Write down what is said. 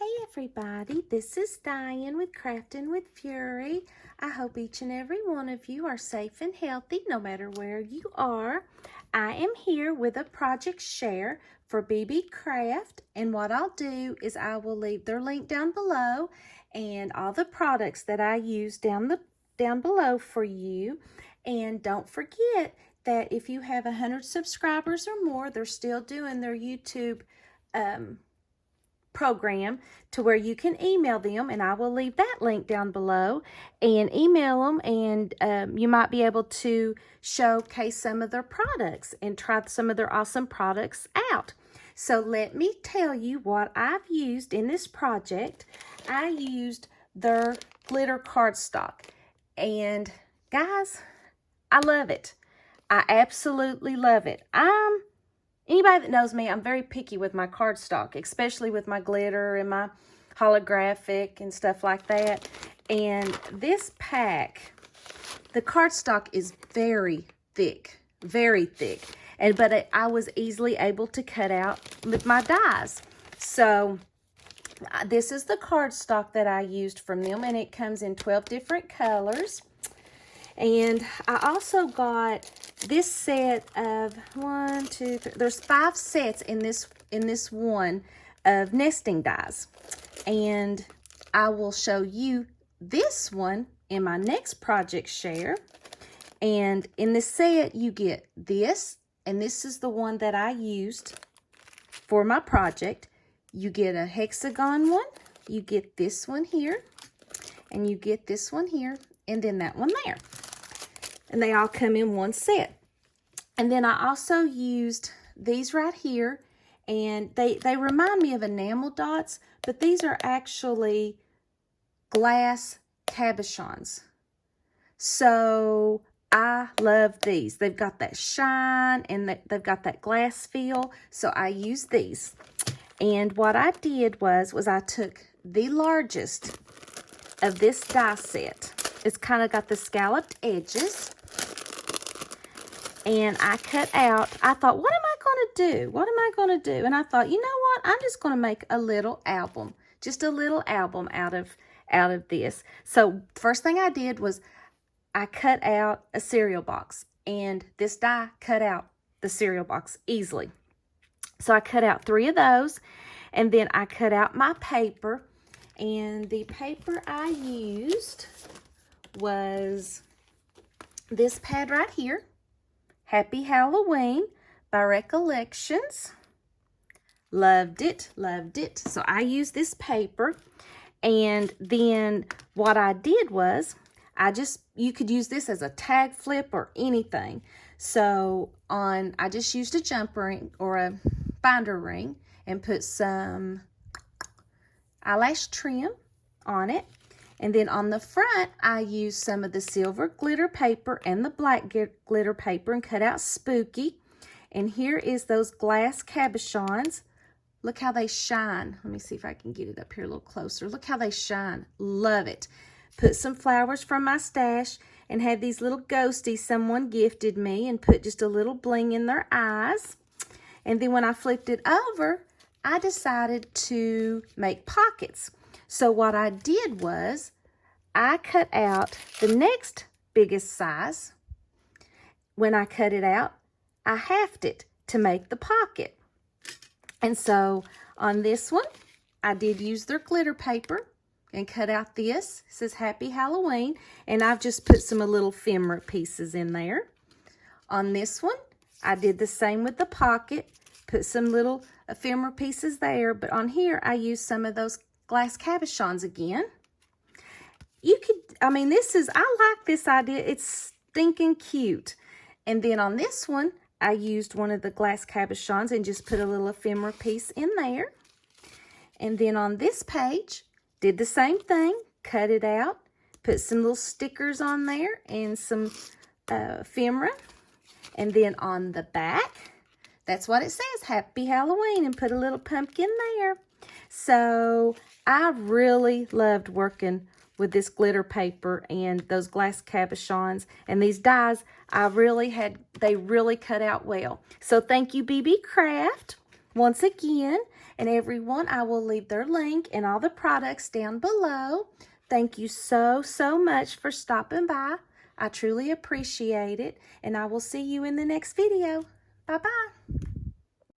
Hey everybody, this is Diane with Crafting with Fury. I hope each and every one of you are safe and healthy no matter where you are. I am here with a project share for Beebeecraft, and what I'll do is I will leave their link down below and all the products that I use down below for you. And don't forget that if you have 100 subscribers or more, they're still doing their YouTube program to where you can email them, and I will leave that link down below, and email them, and you might be able to showcase some of their products and try some of their awesome products out. So let me tell you what I've used in this project. I used their glitter cardstock, and guys, I love it. I absolutely love it. Anybody that knows me, I'm very picky with my cardstock, especially with my glitter and my holographic and stuff like that. And this pack, the cardstock is very thick, but I was easily able to cut out with my dies. So this is the cardstock that I used from them, and it comes in 12 different colors. And I also got this set of 1, 2, 3. There's 5 sets in this one of nesting dies, and I will show you this one in my next project share. And in this set, you get this, and this is the one that I used for my project. You get a hexagon one, you get this one here, and you get this one here, and then that one there. And they all come in one set. And then I also used these right here, and they remind me of enamel dots, but these are actually glass cabochons. So I love these. They've got that shine, and they've got that glass feel, so I used these. And what I did was I took the largest of this die set. It's kind of got the scalloped edges. And I cut out, I thought, what am I going to do? What am I going to do? And I thought, you know what? I'm just going to make a little album. Just a little album out of this. So first thing I did was I cut out a cereal box. And this die cut out the cereal box easily. So I cut out 3 of those. And then I cut out my paper. And the paper I used was this pad right here. Happy Halloween by Recollections. Loved it, loved it. So I used this paper. And then what I did was, you could use this as a tag flip or anything. So I just used a jump ring or a binder ring and put some eyelash trim on it. And then on the front, I used some of the silver glitter paper and the black glitter paper and cut out Spooky. And here is those glass cabochons. Look how they shine. Let me see if I can get it up here a little closer. Look how they shine. Love it. Put some flowers from my stash and had these little ghosties someone gifted me and put just a little bling in their eyes. And then when I flipped it over, I decided to make pockets. So what I did was I cut out the next biggest size. When I cut it out, I halved it to make the pocket. And so on this one, I did use their glitter paper and cut out this. It says Happy Halloween. And I've just put some little ephemera pieces in there. On this one, I did the same with the pocket. Put some little ephemera pieces there. But on here, I used some of those glass cabochons again. I like this idea. It's stinking cute. And then on this one, I used one of the glass cabochons and just put a little ephemera piece in there. And then on this page, did the same thing. Cut it out. Put some little stickers on there and some ephemera. And then on the back, that's what it says, Happy Halloween, and put a little pumpkin there. So I really loved working with this glitter paper and those glass cabochons, and these dies they really cut out well. So thank you, Beebeecraft, once again. And everyone, I will leave their link and all the products down below. Thank you so, so much for stopping by. I truly appreciate it. And I will see you in the next video. Bye-bye.